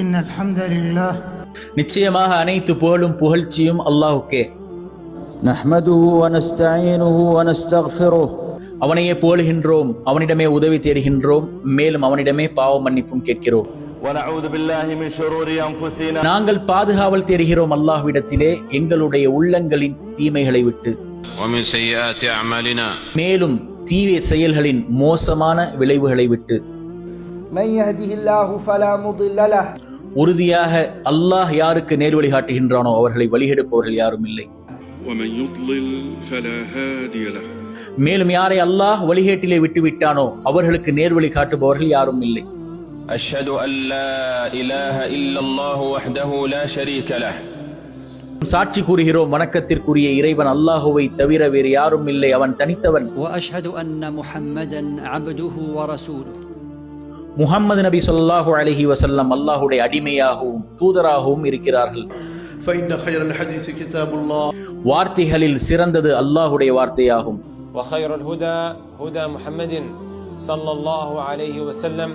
إن الحمد لله நிச்சயமாக அனைத்து புகழும் புகழ்ச்சியும் அல்லாஹ்வுக்கே. نحمده ونستعينه ونستغفره அவனையே புகழுகின்றோம், அவனிடமே உதவி தேடுகின்றோம், மேலும் அவனிடமே பாவ மன்னிப்பும் கேட்கிறோம். ونعوذ بالله من شرور أنفسنا நாங்கள் பாதுகாவல் தேடுகிறோம் அல்லாஹ்விடத்திலே எங்களுடைய உள்ளங்களின் தீமைகளை விட்டு, ومن سيئات أعمالنا மேலும் தீய செயல்களின் மோசமான விளைவுகளை விட்டு. من يهده الله فلا مضل له உறுதியாக அல்லாஹ் யாருக்கு நேர்வழி காட்டுகின்றானோ அவர்களை வழிகெடுப்பவர்கள் யாரும் இல்லை. ومن يضلل فلا هادي له மேலும் யாரை அல்லாஹ் வழிகேட்டிலே விட்டுவிட்டானோ அவர்களுக்கு நேர்வழி காட்டுபவர்கள் யாரும் இல்லை. أشهد أن لا إله إلا الله وحده لا شريك له சாட்சி கூறுகிறோம் வணக்கத்திற்குரிய இறைவன் அல்லாஹுவை தவிர வேறு யாரும் இல்லை, அவன் தனித்தவன். وأشهد أن محمدا عبده ورسوله முஹம்மது நபி ஸல்லல்லாஹு அலைஹி வஸல்லம் அல்லாஹ்வுடைய அடிமையாகவும் தூதராகவும் இருக்கிறார்கள். فإن خير الحديث كتاب الله வார்த்தைகளில் சிறந்தது அல்லாஹ்வுடைய வார்த்தையாகும். وخير الهدى هدى محمد صلى الله عليه وسلم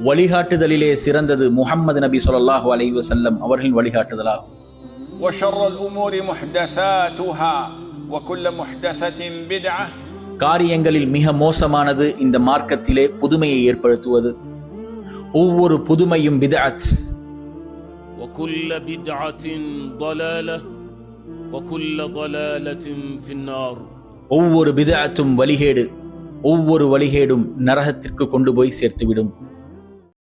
வழிகாட்டுதலிலே சிறந்தது முஹம்மது நபி ஸல்லல்லாஹு அலைஹி வஸல்லம் அவர்களின் வழிகாட்டுதலாகும். وشر الأمور محدثاتها وكل محدثة بدعة காரியங்களில் மிக மோசமானது இந்த மார்க்கத்திலே புதுமையை ஏற்படுத்துவது. ஒவ்வொரு புதுமையும் பித்அத். وكل بدعة ضلالة وكل ضلالة في النار ஒவ்வொரு பித்அத்தும் வழிகேடு, ஒவ்வொரு வழிகேடும் நரகத்திற்கு கொண்டு போய் சேர்த்துவிடும்.